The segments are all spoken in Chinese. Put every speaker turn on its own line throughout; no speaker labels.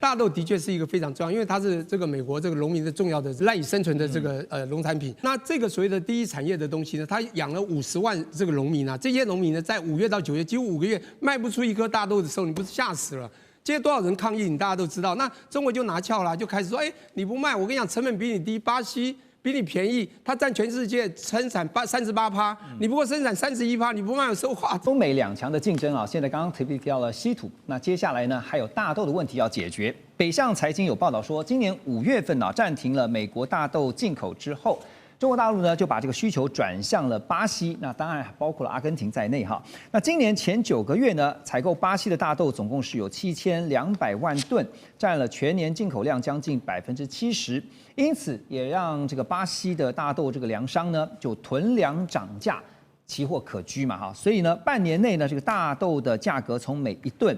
大豆的确是一个非常重要，因为它是这个美国这个农民的重要的赖以生存的这个农产品。那这个所谓的第一产业的东西呢，它养了50万这个农民啊，这些农民呢，在5月到9月几乎5个月卖不出一颗大豆的时候，你不是吓死了？这些多少人抗议，你大家都知道。那中国就拿翘了，就开始说，你不卖，我跟你讲，成本比你低，巴西比你便宜，它占全世界生产38%，你不过生产31%，你不卖有说话。
中美两强的竞争啊，现在刚刚特别提到了稀土，那接下来呢还有大豆的问题要解决。北向财经有报道说，今年5月份啊暂停了美国大豆进口之后，中国大陆呢就把这个需求转向了巴西，那当然包括了阿根廷在内哈。那今年前9个月呢，采购巴西的大豆总共是有7200万吨，占了全年进口量将近70%，因此也让这个巴西的大豆这个粮商呢就囤粮涨价，奇货可居嘛哈。所以呢，半年内呢这个大豆的价格从每一吨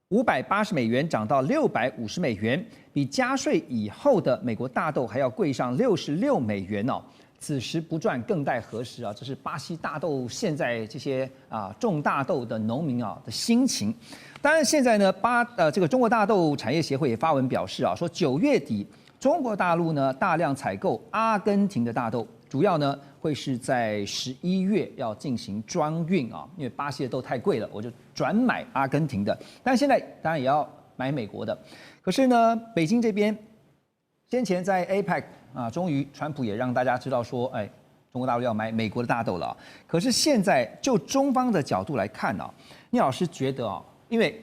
580美元涨到650美元，比加税以后的美国大豆还要贵上66美元哦。此时不赚更待何时啊？这是巴西大豆现在这些种大豆的农民啊的心情。当然，现在呢这个中国大豆产业协会也发文表示啊，说9月底中国大陆呢大量采购阿根廷的大豆，主要呢会是在11月要进行专运啊，因为巴西的豆太贵了，我就转买阿根廷的。但现在当然也要买美国的。可是呢，北京这边先前在 APEC 终于川普也让大家知道说，中国大陆要买美国的大豆了。可是现在就中方的角度来看啊，聂老师觉得啊，因为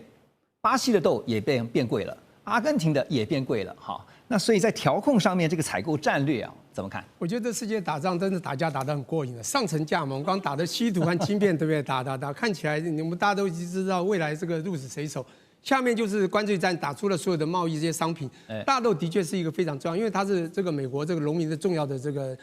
巴西的豆也变贵了，阿根廷的也变贵了，哈。那所以在调控上面，这个采购战略啊，怎么看？
我觉得这世界打仗真的打架打得很过瘾的，上层架嘛，我们刚打的稀土和晶片，对不对？打，看起来你们大家都已经知道未来这个鹿死谁手。下面就是关税战打出了所有的贸易这些商品，大豆的确是一个非常重要，因为它是这个美国这个农民的重要的这个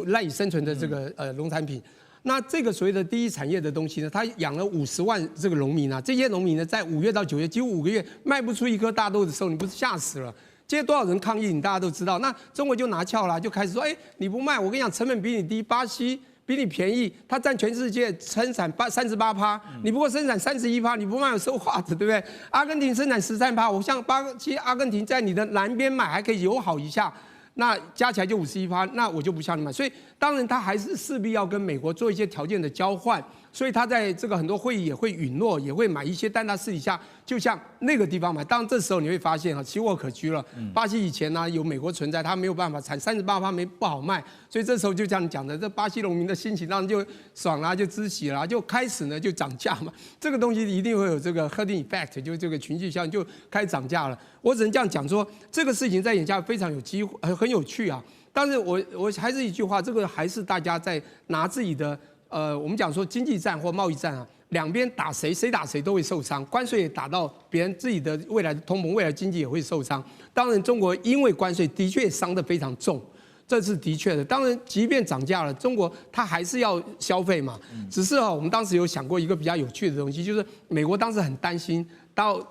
赖以生存的这个农产品。那这个所谓的第一产业的东西呢，它养了50万这个农民啊，这些农民呢，在5月到9月几乎5个月卖不出一颗大豆的时候，你不是吓死了？这些多少人抗议，你大家都知道。那中国就拿翘了，就开始说，你不卖，我跟你讲，成本比你低，巴西比你便宜，它占全世界生产38%，你不过生产31%，你不卖有说话的，对不对？阿根廷生产13%，我像巴西、阿根廷在你的南边买还可以友好一下，那加起来就51%，那我就不向你买。所以当然他还是势必要跟美国做一些条件的交换。所以他在这个很多会议也会允诺，也会买一些，但他私底下就像那个地方买。当然这时候你会发现奇货可居了。巴西以前呢有美国存在，他没有办法产38%不好卖，所以这时候就这样讲的，这巴西农民的心情当然就爽啦，就知喜啦，就开始呢就涨价嘛。这个东西一定会有这个 herding effect， 就这个群聚效应，就开始涨价了。我只能这样讲说，这个事情在眼下非常有机会，很有趣啊。但是我还是一句话，这个还是大家在拿自己的。我们讲说经济战或贸易战啊，两边打谁打谁都会受伤，关税也打到别人自己的未来的通膨，未来经济也会受伤。当然，中国因为关税的确伤得非常重，这是的确的。当然，即便涨价了，中国它还是要消费嘛。只是我们当时有想过一个比较有趣的东西，就是美国当时很担心。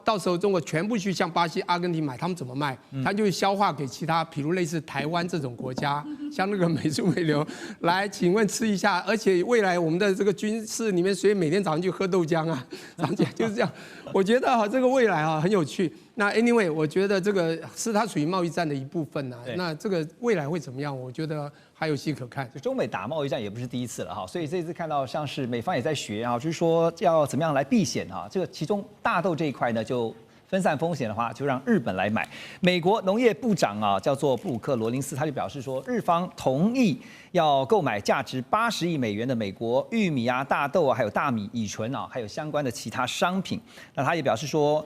到时候中国全部去向巴西、阿根廷买，他们怎么卖？他就会消化给其他，比如类似台湾这种国家，像那个美猪美牛，来，请问吃一下。而且未来我们的这个军事里面，所以每天早上就喝豆浆啊，长起来就是这样。我觉得这个未来很有趣。那 anyway， 我觉得这个是它属于贸易战的一部分啊。那这个未来会怎么样？我觉得还有戏可看。
中美打贸易战也不是第一次了哈，所以这次看到像是美方也在学啊，就是说要怎么样来避险啊。这个其中大豆这一块呢，就分散风险的话，就让日本来买。美国农业部长叫做布鲁克·罗林斯，他就表示说，日方同意要购买价值80亿美元的美国玉米啊、大豆啊，还有大米、乙醇啊，还有相关的其他商品。那他也表示说，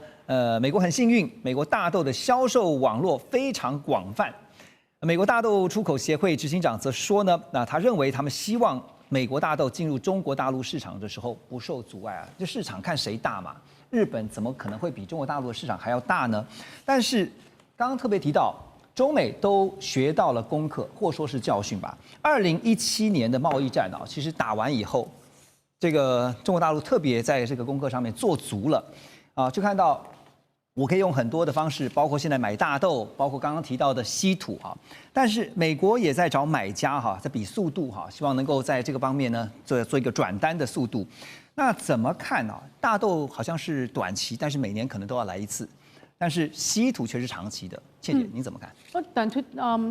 美国很幸运，美国大豆的销售网络非常广泛。美国大豆出口协会执行长则说呢，那他认为他们希望美国大豆进入中国大陆市场的时候不受阻碍啊，这市场看谁大嘛。日本怎么可能会比中国大陆的市场还要大呢？但是刚刚特别提到，中美都学到了功课，或说是教训吧。2017年的贸易战其实打完以后，这个中国大陆特别在这个功课上面做足了就看到我可以用很多的方式，包括现在买大豆，包括刚刚提到的稀土但是美国也在找买家在比速度希望能够在这个方面呢做一个转单的速度。那怎么看大豆好像是短期，但是每年可能都要来一次。但是稀土却是长期的。倩姐，你怎么看？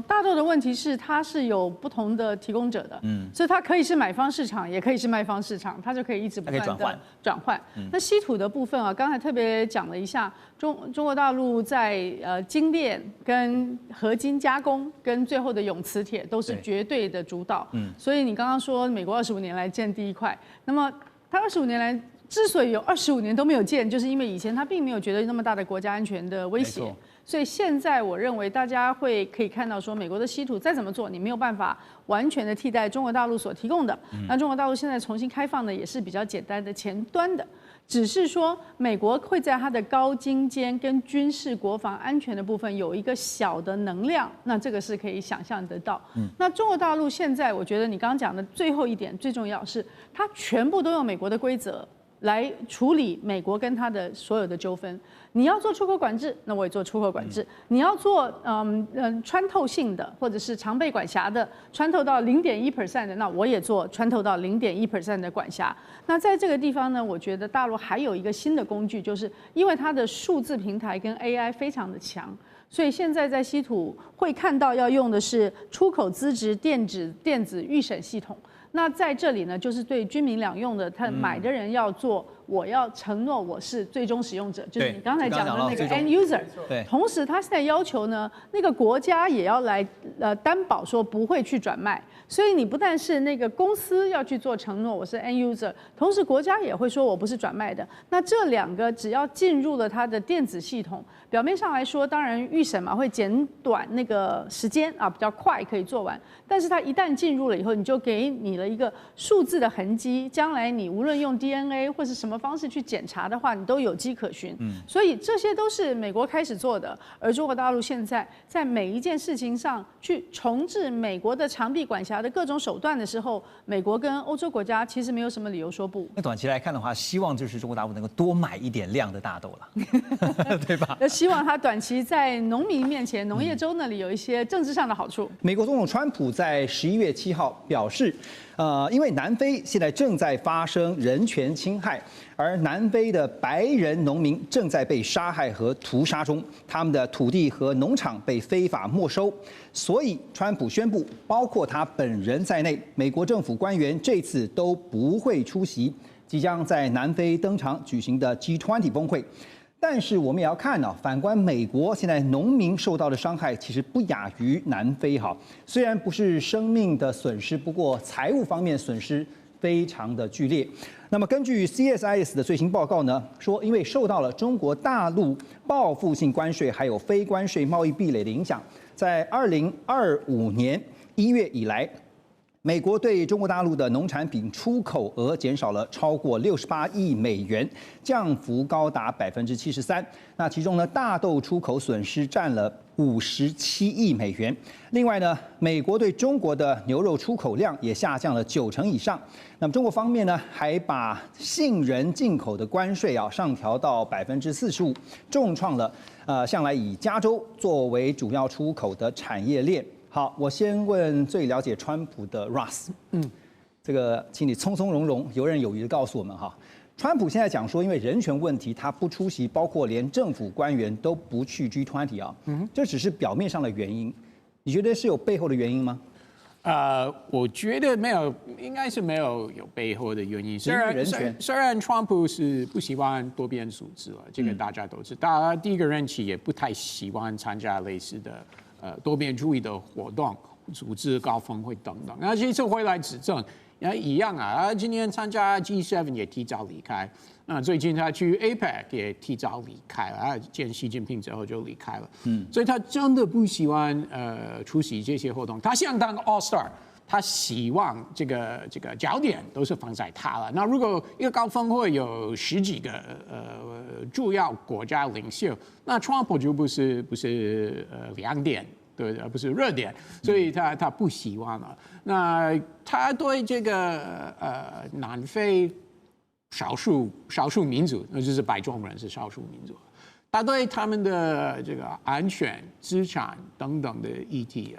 大豆的问题是它是有不同的提供者的，所以它可以是买方市场，也可以是卖方市场，它就可以一直不断的转换。那稀土的部分啊，刚才特别讲了一下，中国大陆在精炼跟合金加工跟最后的永磁铁都是绝对的主导。所以你刚刚说美国25年来建第一块，那么它25年来之所以有25年都没有建，就是因为以前它并没有觉得那么大的国家安全的威胁。所以现在我认为大家可以看到说，美国的稀土再怎么做，你没有办法完全的替代中国大陆所提供的。那中国大陆现在重新开放的也是比较简单的前端的，只是说美国会在它的高精尖跟军事国防安全的部分有一个小的能量，那这个是可以想象得到。那中国大陆现在我觉得你刚刚讲的最后一点最重要是，它全部都用美国的规则来处理美国跟它的所有的纠纷。你要做出口管制，那我也做出口管制；你要做穿透性的或者是常被管辖的，穿透到0.1% 的，那我也做穿透到0.1% 的管辖。那在这个地方呢，我觉得大陆还有一个新的工具，就是因为它的数字平台跟 AI 非常的强。所以现在在稀土会看到要用的是出口资质电子预审系统。那在这里呢，就是对军民两用的，他买的人要做，我要承诺我是最终使用者，就是你刚才讲的那个 end user。对。同时，他现在要求呢，那个国家也要来担保说不会去转卖。所以你不但是那个公司要去做承诺，我是 end user， 同时国家也会说我不是转卖的。那这两个只要进入了它的电子系统，表面上来说，当然预审嘛会减短那个时间啊，比较快可以做完。但是它一旦进入了以后，你就给你了一个数字的痕迹，将来你无论用 DNA 或是什么方式去检查的话，你都有迹可循。所以这些都是美国开始做的，而中国大陆现在在每一件事情上去重置美国的长臂管辖的各种手段的时候，美国跟欧洲国家其实没有什么理由说不。
那短期来看的话，希望就是中国大陆能够多买一点量的大豆了，对吧？
希望他短期在农民面前、农业州那里有一些政治上的好处。
美国总统川普在11月7号表示，因为南非现在正在发生人权侵害，而南非的白人农民正在被杀害和屠杀中，他们的土地和农场被非法没收，所以川普宣布，包括他本人在内，美国政府官员这次都不会出席即将在南非登场举行的 G20 峰会。但是我们也要看呢，反观美国，现在农民受到的伤害其实不亚于南非哈。虽然不是生命的损失，不过财务方面损失非常的剧烈。那么根据 CSIS 的最新报告呢，说因为受到了中国大陆报复性关税还有非关税贸易壁垒的影响，在2025年1月以来，美国对中国大陆的农产品出口额减少了超过68亿美元，降幅高达73%。那其中呢，大豆出口损失占了57亿美元。另外呢，美国对中国的牛肉出口量也下降了90%以上。那么中国方面呢，还把杏仁进口的关税上调到45%，重创了向来以加州作为主要出口的产业链。好，我先问最了解川普的 Russ， 这个请你从从容容、游刃有余的告诉我们哈。川普现在讲说，因为人权问题，他不出席，包括连政府官员都不去 G20 啊，这只是表面上的原因，你觉得是有背后的原因吗？
我觉得没有，应该是没有背后的原因。虽然川普是不喜欢多边组织了，这个大家都知道，他第一个任期也不太喜欢参加类似的。多边主义的活动、组织高峰会等等，那这次回来执政也一样啊。今年参加 G7 也提早离开，那最近他去 APEC 也提早离开了，见习近平之后就离开了。所以他真的不喜欢出席这些活动，他想当 All Star。他希望这个焦点都是放在他了。那如果一个高峰会有10几个主要国家领袖，那川普就不是亮点，对，而不是热点，所以他不希望了。那他对这个南非少数民族，那就是白种人是少数民族，他对他们的这个安全、资产等等的议题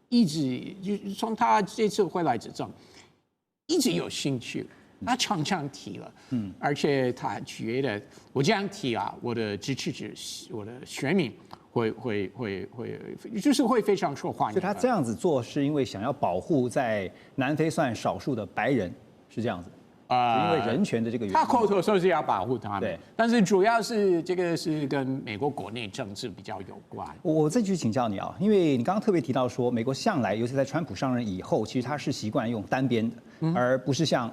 一直就从他这次回来执政，一直有兴趣。他常常提了，而且他觉得我这样提啊，我的支持者、我的选民会，就是会非常受欢迎。
所以他这样子做是因为想要保护在南非算少数的白人，是这样子。因为人权的这个原因，
他口头说是要保护他们，
对，
但是主要是这个是跟美国国内政治比较有关。
我再继续请教你啊，因为你刚刚特别提到说，美国向来，尤其在川普上任以后，其实他是习惯用单边的，而不是像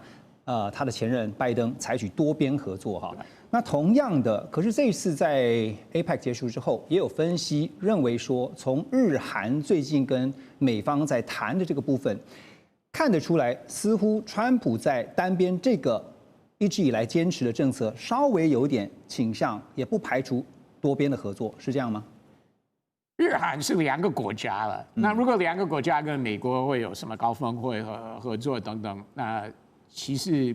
他的前任拜登采取多边合作哈。那同样的，可是这一次在 APEC 结束之后，也有分析认为说，从日韩最近跟美方在谈的这个部分。看得出来，似乎川普在单边这个一直以来坚持的政策稍微有点倾向，也不排除多边的合作，是这样吗？
日韩是2个国家了，那如果2个国家跟美国会有什么高峰会和合作等等，那其实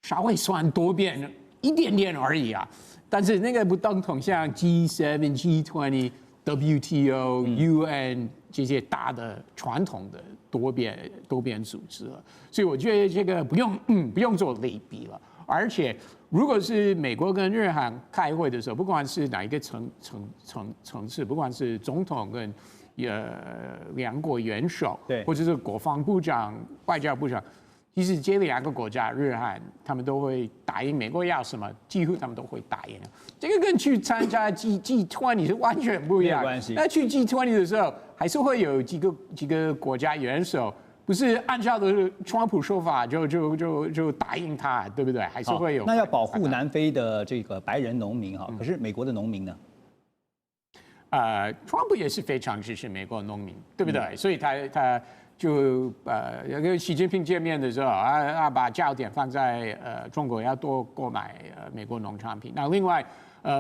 稍微算多边一点点而已啊。但是那个不等同像 G7、G20、WTO、UN 这些大的传统的多边组织了，所以我觉得这个不用做类比了。而且，如果是美国跟日韩开会的时候，不管是哪一个层次，不管是总统跟2国元首，
对，
或者是国防部长、外交部长，其实这2个国家，日韩他们都会答应美国要什么，几乎他们都会答应。这个跟去参加 G20 是完全不一样。那去 G20 的时候，还是会有几个国家元首，不是按照的川普说法就答应他，对不对？还是会有。
那要保护南非的这个白人农民哈，可是美国的农民呢？
川普也是非常支持美国农民，对不对？所以他就跟习近平见面的时候把焦点放在中国要多购买美国农产品。那另外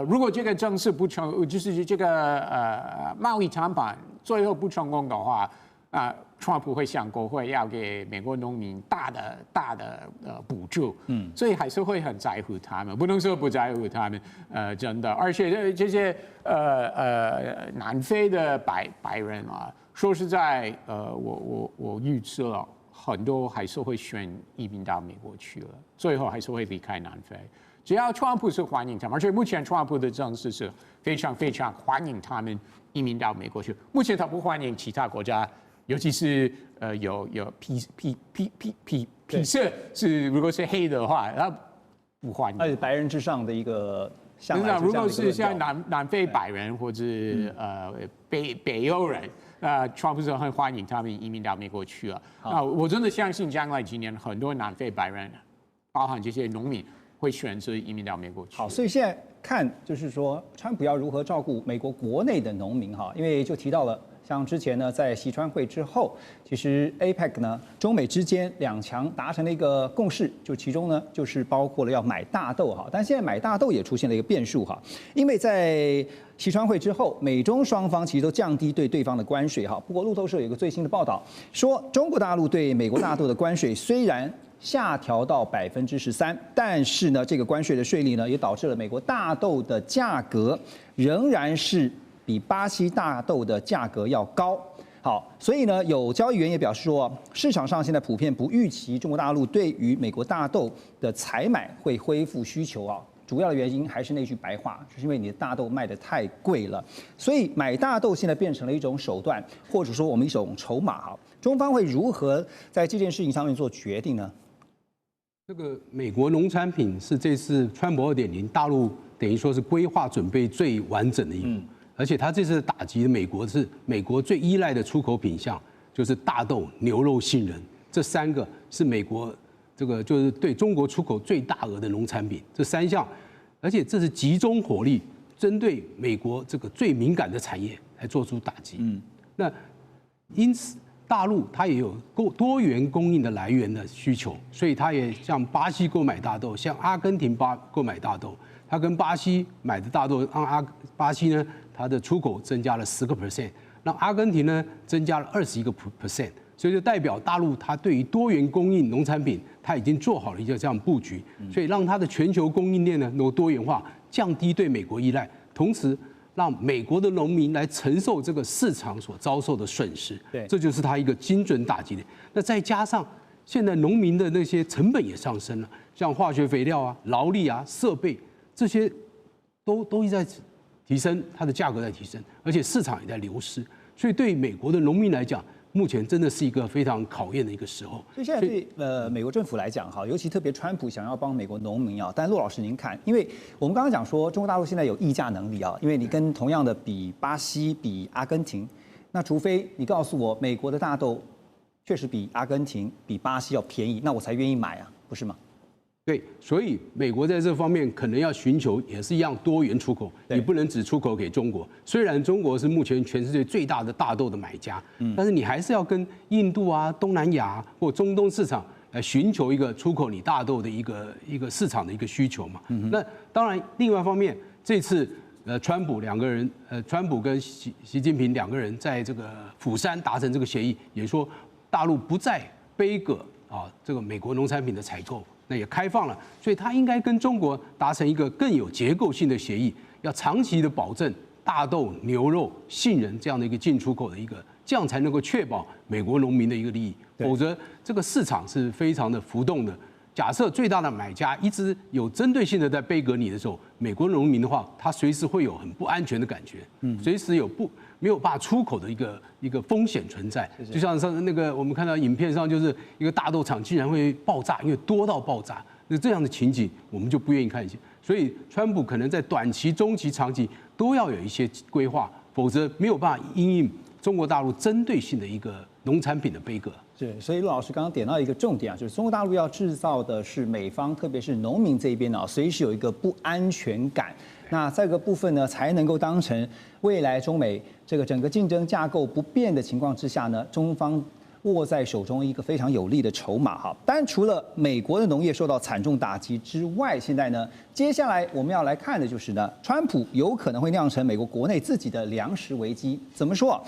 如果这个政策不成，就是这个贸易谈判最后不成功的话，川普会向国会要给美国农民大的补助，所以还是会很在乎他们，不能说不在乎他们，真的。而且这些南非的白人啊，说实在，我预测了很多还是会选移民到美国去了，最后还是会离开南非。只要川普是欢迎他们，而且目前川普的政策是非常欢迎他们移民到美国去。目前他不欢迎其他国家，尤其是有皮色是如果是黑的话，他不欢迎。
而且白人至上的一个向来
如果是像南非白人或者北欧人，川普是很欢迎他们移民到美国去了。那我真的相信将来几年很多南非白人，包含这些农民，会选择移民到美国去。
好，所以现在看就是说，川普要如何照顾美国国内的农民哈？因为就提到了，像之前呢，在习川会之后，其实 APEC 呢，中美之间2强达成了一个共识，就其中呢就是包括了要买大豆哈。但现在买大豆也出现了一个变数哈，因为在习川会之后，美中双方其实都降低对对方的关税哈。不过路透社有一个最新的报道说，中国大陆对美国大豆的关税虽然下调到13%，但是呢，这个关税的税率呢，也导致了美国大豆的价格仍然是比巴西大豆的价格要高。好，所以呢，有交易员也表示说，市场上现在普遍不预期中国大陆对于美国大豆的采买会恢复需求啊。主要的原因还是那句白话，就是因为你的大豆卖得太贵了，所以买大豆现在变成了一种手段，或者说我们一种筹码哈。中方会如何在这件事情上面做决定呢？
这个美国农产品是这次川普2.0大陆等于说是规划准备最完整的一步，而且他这次打击美国是美国最依赖的出口品项，就是大豆、牛肉、杏仁，这3个是美国这个就是对中国出口最大额的农产品，这3项，而且这是集中火力针对美国这个最敏感的产业来做出打击。那因此。大陆它也有多元供应的来源的需求，所以它也向巴西购买大豆，向阿根廷购买大豆。它跟巴西买的大豆，让巴西呢它的出口增加了10%，让阿根廷呢增加了21%。所以就代表大陆它对于多元供应农产品，它已经做好了一个这样布局，所以让它的全球供应链呢能够多元化，降低对美国依赖，同时。让美国的农民来承受这个市场所遭受的损失，
对，
这就是他一个精准打击的。那再加上现在农民的那些成本也上升了，像化学肥料啊、劳力啊、设备这些都一直在提升，它的价格在提升，而且市场也在流失，所以对美国的农民来讲，目前真的是一个非常考验的一个时候。
所以现在对美国政府来讲哈，尤其特别川普想要帮美国农民啊，但骆老师您看，因为我们刚刚讲说中国大陆现在有议价能力啊，因为你跟同样的比巴西、比阿根廷，那除非你告诉我美国的大豆确实比阿根廷、比巴西要便宜，那我才愿意买啊，不是吗？
对，所以美国在这方面可能要寻求也是一样多元出口，你不能只出口给中国。虽然中国是目前全世界最大的大豆的买家，但是你还是要跟印度啊、东南亚或中东市场来寻求一个出口你大豆的一个市场的一个需求嘛。那当然，另外一方面，这次川普跟习近平两个人在这个釜山达成这个协议，也说大陆不再杯葛啊这个美国农产品的采购。那也开放了，所以他应该跟中国达成一个更有结构性的协议，要长期的保证大豆、牛肉、杏仁这样的一个进出口的一个，这样才能够确保美国农民的一个利益。否则，这个市场是非常的浮动的。假设最大的买家一直有针对性的在杯葛你的时候，美国农民的话，他随时会有很不安全的感觉，随时有没有办法出口的一个风险存在。就像那个我们看到影片上，就是一个大豆厂竟然会爆炸，因为多到爆炸。那这样的情景，我们就不愿意看见。所以，川普可能在短期、中期、长期都要有一些规划，否则没有办法因应中国大陆针对性的一个农产品的杯葛。
是，所以陆老师刚刚点到一个重点啊，就是中国大陆要制造的是美方，特别是农民这一边啊，随时有一个不安全感。那这个部分呢，才能够当成未来中美这个整个竞争架构不变的情况之下呢，中方握在手中一个非常有力的筹码哈。当然，除了美国的农业受到惨重打击之外，现在呢，接下来我们要来看的就是呢，川普有可能会酿成美国国内自己的粮食危机。怎么说？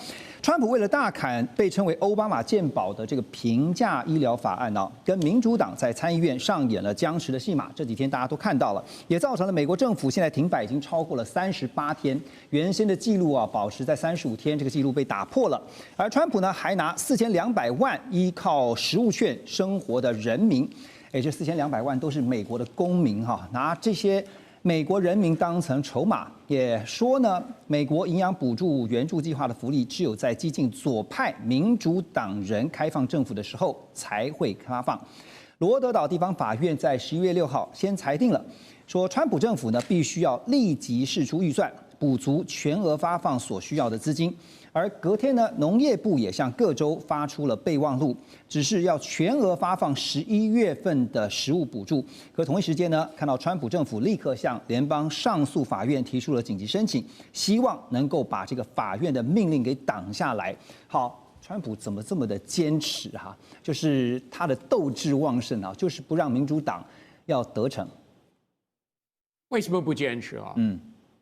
川普为了大砍被称为奥巴马健保的这个平价医疗法案呢，跟民主党在参议院上演了僵持的戏码。这几天大家都看到了，也造成了美国政府现在停摆已经超过了38天，原先的记录啊保持在35天，这个记录被打破了。而川普呢还拿4200万依靠食物券生活的人民，这4200万都是美国的公民哈，拿这些美国人民当成筹码，也说呢，美国营养补助援助计划的福利只有在激进左派民主党人开放政府的时候才会发放。罗德岛地方法院在11月6号先裁定了，说川普政府呢必须要立即释出预算，补足全额发放所需要的资金。而隔天呢，农业部也向各州发出了备忘录，只是要全额发放11月份的食物补助。可同一时间呢，看到川普政府立刻向联邦上诉法院提出了紧急申请，希望能够把这个法院的命令给挡下来。好，川普怎么这么的坚持哈？就是他的斗志旺盛啊，就是不让民主党要得逞。
为什么不坚持啊？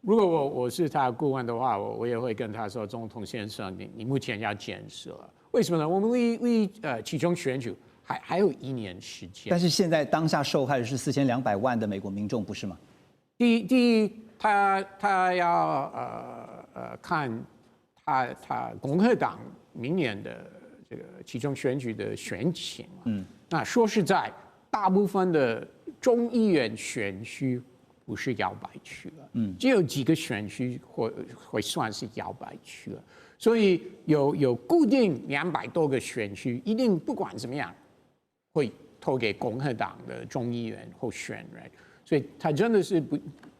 如果我是他的顾问的话，我也会跟他说，总统先生，你目前要坚持了。为什么呢？我们离其中选举还有1年时间。
但是现在当下受害的是4200万的美国民众，不是吗？
第一，他要看他共和党明年的这个其中选举的选情。那说实在，大部分的众议院选区不是摇摆区了，只有几个选区会算是摇摆区了，所以有固定200多个选区，一定不管怎么样会投给共和党的众议员候选人，所以他真的是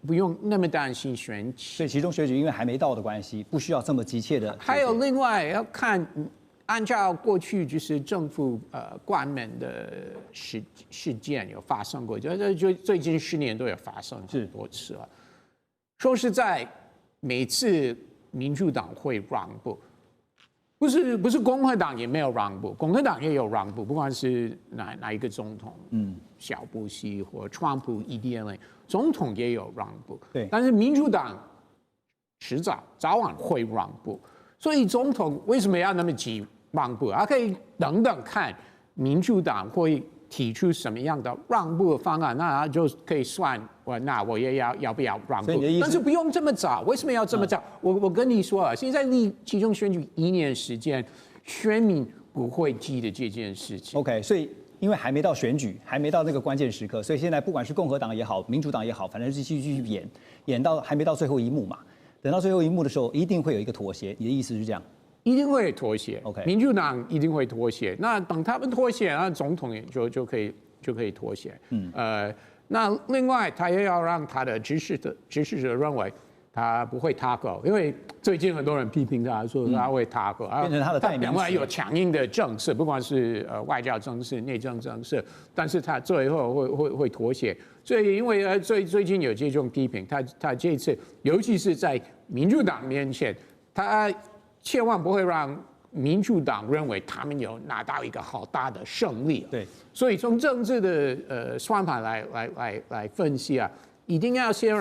不用那么担心选举。
所以其中选举因为还没到的关系，不需要这么急切的。
还有另外要看。按照过去就是政府关门的事件有发生过，就最近10年都有发生很多次了。说实在，每次民主党会让步，不是共和党也没有让步，共和党也有让步，不管是哪一个总统，小布希或川普 EDLA 总统也有让步，
对，
但是民主党早晚会让步。所以总统为什么要那么急让步？他可以等等看民主党会提出什么样的让步的方案，那他就可以算那我也要不要让步？但是不用这么早。为什么要这么早？我跟你说啊，现在离其中选举1年时间，选民不会记得这件事情。
OK， 所以因为还没到选举，还没到那个关键时刻，所以现在不管是共和党也好，民主党也好，反正是继续演到还没到最后一幕嘛。等到最后一幕的时候，一定会有一个妥协。你的意思是这样？
一定会妥协。
OK，
民主党一定会妥协。那等他们妥协，那总统也就可以妥协。那另外他也要让他的支持者认为他不会踏够，因为最近很多人批评他说他会踏够，
变成他的代名词。
另外有强硬的政策，不管是外交政策、内政政策，但是他最后会妥协。所以因为最近有这种批评，他这次尤其是在民主党面前，他千万不会让民主党认为他们有拿到一个好大的胜利。
对，
所以从政治的算法来分析啊，一定要先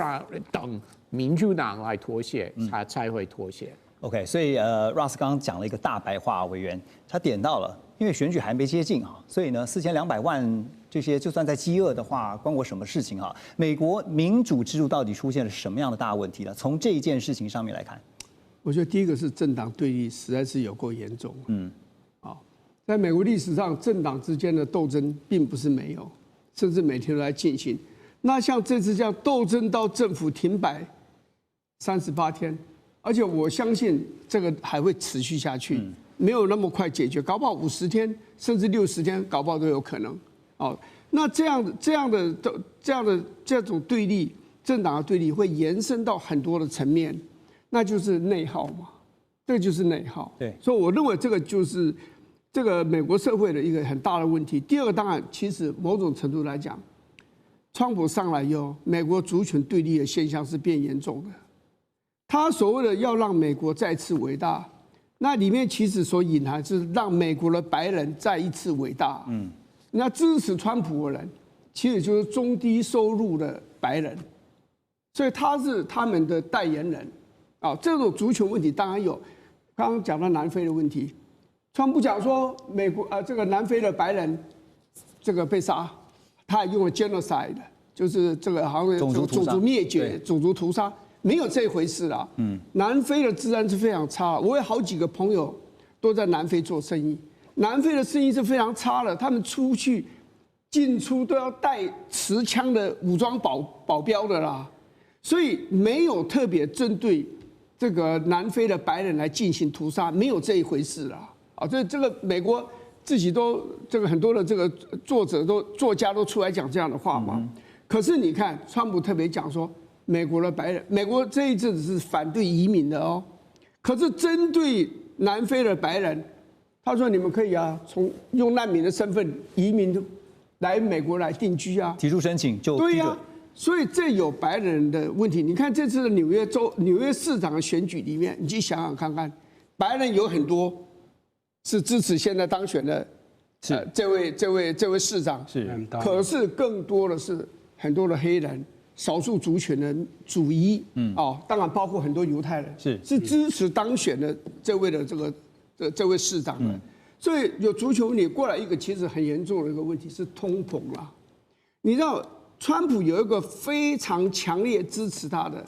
等民主党来妥协，他才会妥协。
OK， 所以Ross 刚刚讲了一个大白话，委员他点到了，因为选举还没接近啊，所以呢，4200万这些就算在饥饿的话，关我什么事情哈？美国民主制度到底出现了什么样的大问题呢？从这一件事情上面来看，
我觉得第一个是政党对立实在是有够严重。在美国历史上，政党之间的斗争并不是没有，甚至每天都在进行。那像这次这样斗争到政府停摆38天，而且我相信这个还会持续下去，没有那么快解决，搞不好50天甚至60天，搞不好都有可能。那这种对立，政党的对立会延伸到很多的层面，那就是内耗嘛，这就是内耗。
对，
所以我认为这个就是这个美国社会的一个很大的问题。第二个，当然，其实某种程度来讲，川普上来以后，美国族群对立的现象是变严重的。他所谓的要让美国再次伟大，那里面其实所隐含是让美国的白人再一次伟大。那支持川普的人，其实就是中低收入的白人，所以他是他们的代言人。这种族群问题当然有。刚刚讲到南非的问题，川普讲说美国这个南非的白人这个被杀，他也用了 genocide， 就是这个好像种族灭绝、种族屠杀，没有这回事啦。南非的治安是非常差，我有好几个朋友都在南非做生意。南非的生意是非常差的，他们出去进出都要带持枪的武装保镖的啦，所以没有特别针对这个南非的白人来进行屠杀，没有这一回事啦。这个美国自己都这个很多的这个作家都出来讲这样的话嘛。可是你看，川普特别讲说，美国的白人，美国这一阵子是反对移民的哦，可是针对南非的白人。他说：“你们可以用难民的身份移民来美国来定居啊，
提出申请就
对呀。所以这有白人的问题。你看这次的纽约市长的选举里面，你去想想看看，白人有很多是支持现在当选的这位市长，可是更多的是很多的黑人、少数族群的主裔，当然包括很多犹太人，是支持当选的这位的这位市长的，所以有足球你过来一个其实很严重的一个问题是通膨啦。你知道川普有一个非常强烈支持他的，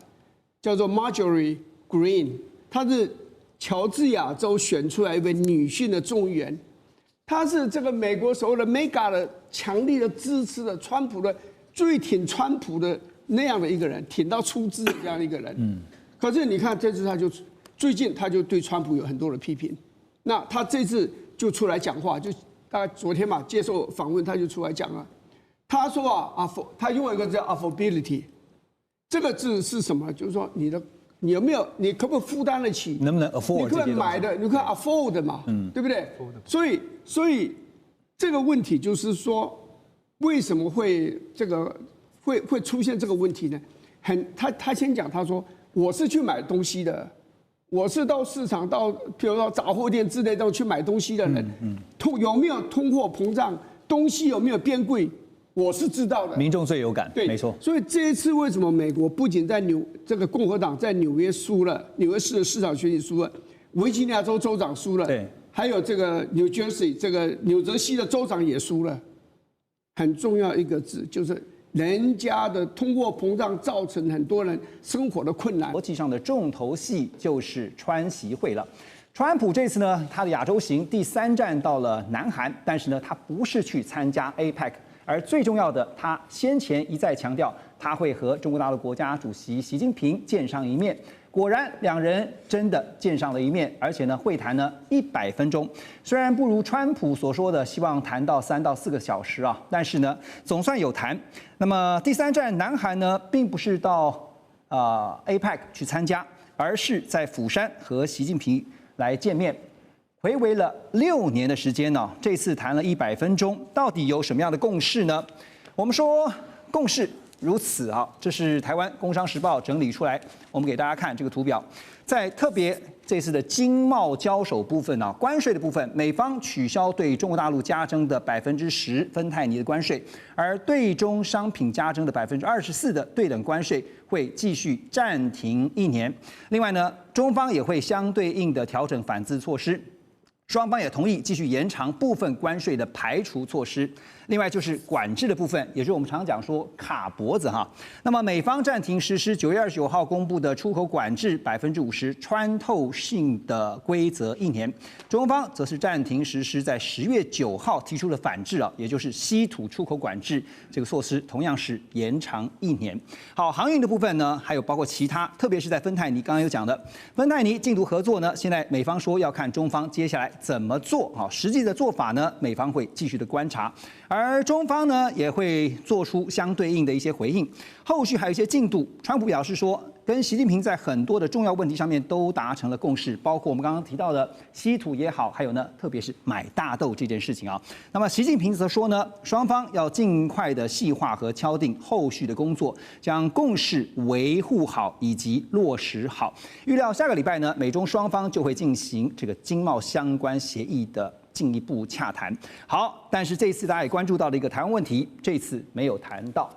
叫做 Marjorie Greene， 她是乔治亚州选出来一位女性的众议员，她是这个美国所谓的 MEGA 的强力的支持的川普的最挺川普的那样的一个人，挺到出汁的这样一个人。可是你看这次最近他就对川普有很多的批评。那他这次就出来讲话，就大概昨天嘛接受访问，他就出来讲了。他说他用一个叫 affordability， 这个字是什么？就是说你有没有，你可不可以负担得起？
能不能 afford？
你可以买的，你可以 afford 嘛，对不对？所以这个问题就是说，为什么会这个会出现这个问题呢？他先讲，他说我是去买东西的。我是到市场比如说杂货店之类的去买东西的人，有没有通货膨胀，东西有没有变贵，我是知道的。
民众最有感，
对，
没错。
所以这一次为什么美国不仅在这个共和党在纽约输了，纽约市的市长选举输了，维吉尼亚州州长输了，
对，
还有这个 New Jersey 这个纽泽西的州长也输了。很重要一个字就是。人家的通货膨胀造成很多人生活的困难。
国际上的重头戏就是川习会了。川普这次呢，他的亚洲行第3站到了南韩，但是呢，他不是去参加 APEC， 而最重要的，他先前一再强调他会和中国大陆国家主席习近平见上一面。果然，两人真的见上了一面，而且呢，会谈呢100分钟，虽然不如川普所说的希望谈到3到4个小时啊，但是呢，总算有谈。那么第3站南韩呢，并不是到APEC 去参加，而是在釜山和习近平来见面，睽违了6年的时间呢。这次谈了100分钟，到底有什么样的共识呢？我们说共识如此啊，这是台湾工商时报整理出来，我们给大家看这个图表，在特别这次的经贸交手部分啊，关税的部分，美方取消对中国大陆加征的10%芬太尼的关税，而对中商品加征的24%的对等关税会继续暂停1年。另外呢，中方也会相对应的调整反制措施。双方也同意继续延长部分关税的排除措施。另外就是管制的部分，也就是我们常讲说卡脖子哈。那么美方暂停实施9月29号公布的出口管制50%穿透性的规则1年，中方则是暂停实施在10月9号提出的反制啊，也就是稀土出口管制这个措施，同样是延长1年。好，航运的部分呢，还有包括其他，特别是在芬太尼，刚刚有讲的芬太尼禁毒合作呢，现在美方说要看中方接下来怎么做啊，实际的做法呢，美方会继续的观察。而中方呢也会做出相对应的一些回应，后续还有一些进度。川普表示说，跟习近平在很多的重要问题上面都达成了共识，包括我们刚刚提到的稀土也好，还有呢，特别是买大豆这件事情啊。那么习近平则说呢，双方要尽快的细化和敲定后续的工作，将共识维护好以及落实好。预料下个礼拜呢，美中双方就会进行这个经贸相关协议的进一步洽谈。好，但是这次大家也关注到了一个台湾问题，这次没有谈到。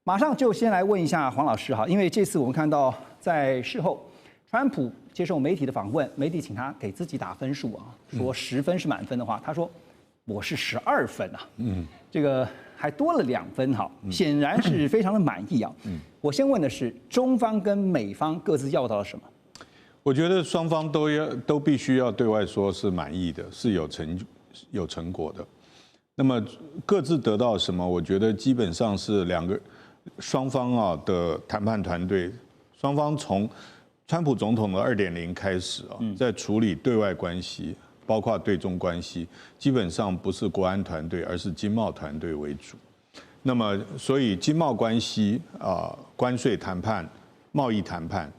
马上就先来问一下黄老师哈，因为这次我们看到在事后，川普接受媒体的访问，媒体请他给自己打分数啊，说10分是满分的话，他说我是12分啊，这个还多了2分哈，显然是非常的满意啊。我先问的是，中方跟美方各自要到了什么？
我觉得双方都必须要对外说是满意的，是有成果的。那么各自得到什么？我觉得基本上是双方的谈判团队，双方从川普总统的2.0开始在处理对外关系，包括对中关系，基本上不是国安团队，而是经贸团队为主。那么所以经贸关系关税谈判、贸易谈判。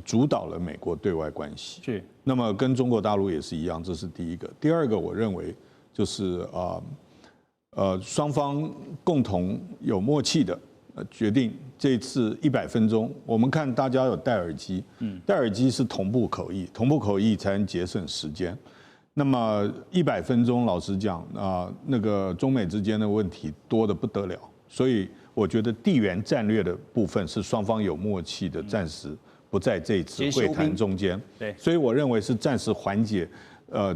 主导了美国对外关系，
是。
那么跟中国大陆也是一样，这是第一个。第二个，我认为就是双方共同有默契的决定这次100分钟。我们看大家有戴耳机，戴耳机是同步口译，同步口译才能节省时间。那么100分钟，老实讲那个中美之间的问题多得不得了，所以我觉得地缘战略的部分是双方有默契的，暂时不在这一次会谈中间，
对，
所以我认为是暂时缓解，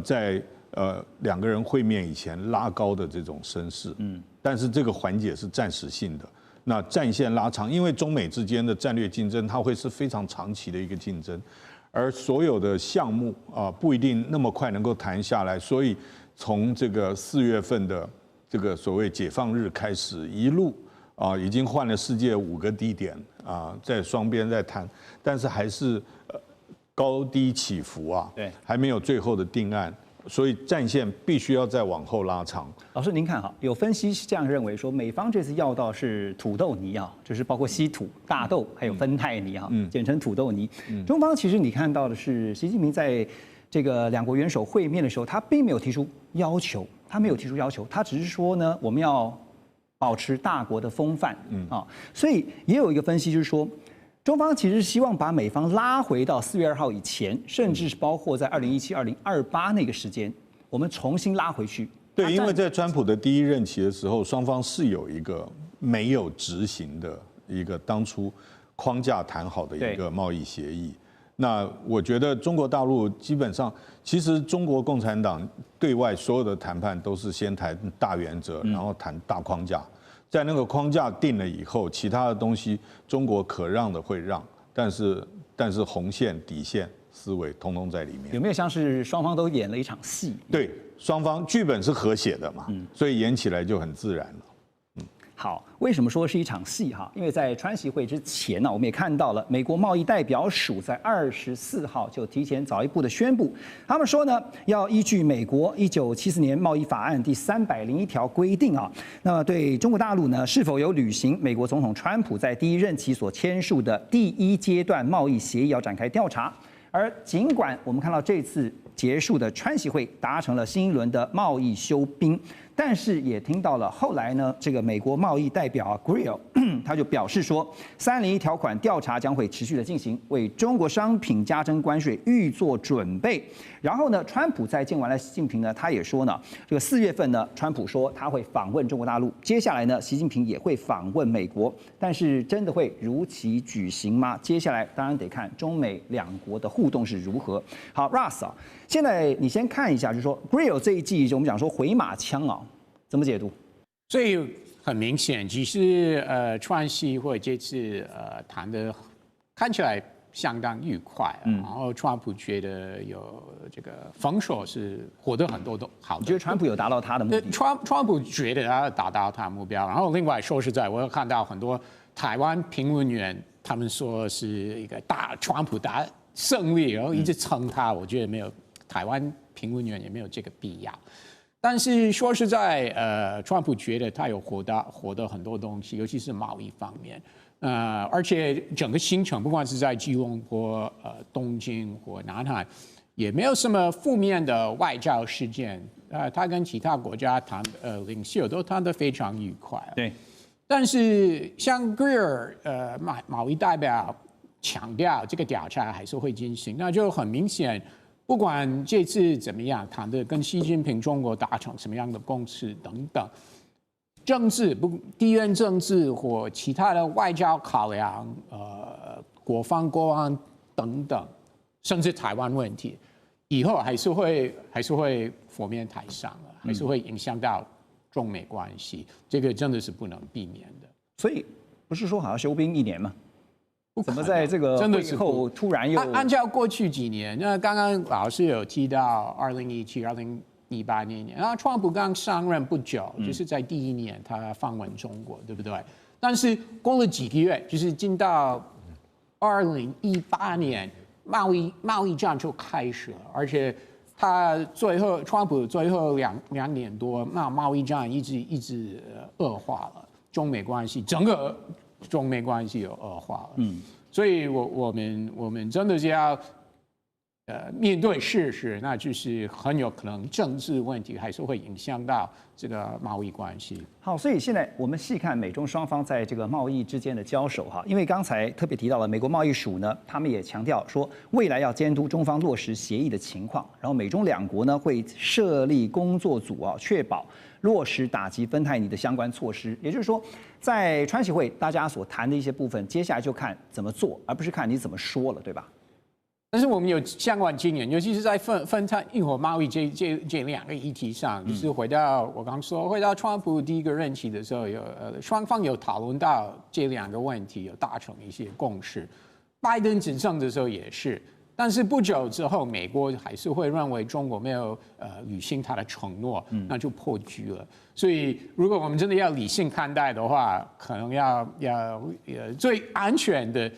在2个人会面以前拉高的这种声势，但是这个缓解是暂时性的。那战线拉长，因为中美之间的战略竞争，它会是非常长期的一个竞争，而所有的项目不一定那么快能够谈下来，所以从这个4月份的这个所谓解放日开始，一路已经换了世界5个低点在双边在谈，但是还是高低起伏
对，
还没有最后的定案，所以战线必须要再往后拉长。
老师，您看哈，有分析是这样认为说，美方这次要到是土豆泥啊，就是包括稀土、大豆还有芬太尼哈，简称土豆泥。中方其实你看到的是，习近平在这个2国元首会面的时候，他并没有提出要求，他只是说呢，我们要保持大国的风范，所以也有一个分析就是说，中方其实希望把美方拉回到4月2号以前，甚至是包括在2017、2028那个时间，我们重新拉回去。
对，因为在川普的第1任期的时候，双方是有一个没有执行的一个当初框架谈好的一个贸易协议。那我觉得中国大陆基本上，其实中国共产党对外所有的谈判都是先谈大原则，然后谈大框架，在那个框架定了以后，其他的东西中国可让的会让，但是红线底线思维，通通在里面。
有没有像是双方都演了一场戏？
对，双方剧本是合写的嘛，所以演起来就很自然了。
好，为什么说是一场戏哈？因为在川习会之前呢，我们也看到了美国贸易代表署在24号就提前早一步的宣布，他们说呢，要依据美国1974年贸易法案第301条规定啊，那么对中国大陆呢是否有履行美国总统川普在第一任期所签署的第1阶段贸易协议要展开调查。而尽管我们看到这次结束的川习会达成了新一轮的贸易休兵，但是也听到了后来呢，这个美国贸易代表Greer 他就表示说，301条款调查将会持续的进行，为中国商品加征关税预做准备。然后呢，川普在见完了习近平呢，他也说呢，这个4月份呢，川普说他会访问中国大陆，接下来呢，习近平也会访问美国，但是真的会如期举行吗？接下来当然得看中美两国的互动是如何。好 ，Russ 啊，现在你先看一下，就是说 Greer 这一季，我们讲说回马枪啊，怎么解读？
所以很明显，其实川习会这次谈的看起来相当愉快，然后川普觉得有这个封锁是获得很多都好的。
你觉得川普有达到他的目的？
川普觉得他达到他的目标，然后另外说实在，我有看到很多台湾评论员，他们说是一个川普大胜利，然后一直称他，我觉得没有，台湾评论员也没有这个必要。但是说实在，川普觉得他有获得很多东西，尤其是贸易方面，而且整个行程不管是在吉隆坡、东京或南海，也没有什么负面的外交事件。他跟其他国家领袖都谈得非常愉快。
对。
但是像 Greer 贸易代表强调这个调查还是会进行，那就很明显。不管这次怎么样谈的跟习近平中国达成什么样的共识等等，政治地缘政治或其他的外交考量，国防国安等等，甚至台湾问题，以后还是会浮面台上了，还是会影响到中美关系，这个真的是不能避免的。
所以不是说好像休兵1年吗？怎么在这个会后突然又
按照过去几年？那刚刚老师有提到2017、2018那年，然后川普刚上任不久，就是在第1年他访问中国，对不对？但是过了几个月，就是进到2018年，贸易战就开始了，而且川普最后两年多，贸易战一直恶化了，中美关系整个。中美关系有恶化了，所以我们真的是要面对事实，那就是很有可能政治问题还是会影响到这个贸易关系。
好，所以现在我们细看美中双方在这个贸易之间的交手哈，因为刚才特别提到了美国贸易署呢，他们也强调说未来要监督中方落实协议的情况，然后美中两国呢会设立工作组啊，确保落实打击芬太尼的相关措施。也就是说，在川习会大家所谈的一些部分，接下来就看怎么做，而不是看你怎么说了，对吧？
但是我们有相关经验，尤其是在芬太尼和贸易这两个议题上，就是回到我刚说，回到川普第一个任期的时候，双方有讨论到这两个问题，有达成一些共识。拜登执政的时候也是，但是不久之后，美国还是会认为中国没有履行他的承诺，那就破局了。所以，如果我们真的要理性看待的话，可能要最安全的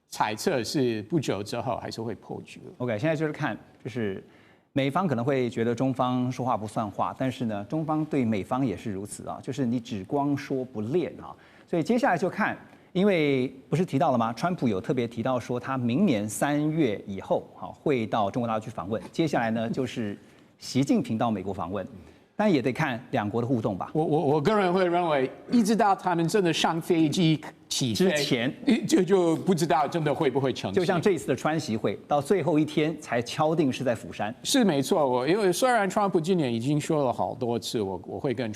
猜测是不久之后还是会破局了。
OK， 现在就是看，就是美方可能会觉得中方说话不算话，但是呢，中方对美方也是如此啊，就是你只光说不练啊。所以接下来就看，因为不是提到了吗？川普有特别提到说，他明年3月以后会到中国大陆去访问。接下来呢，就是习近平到美国访问。但也得看两国的互动吧。
我个人会认为，一直到他们真的上飞机起飞
之前，
就不知道真的会不会成。
就像这一次的川习会，到最后一天才敲定是在釜山。
是没错，因为虽然川普今年已经说了好多次，我会跟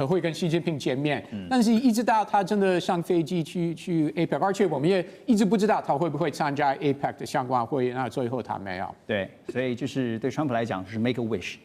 会跟习近平见面，但是一直到他真的上飞机去 APEC， 而且我们也一直不知道他会不会参加 APEC 的相关会议，那最后他没有。
对，所以就是对川普来讲，就是 make a wish。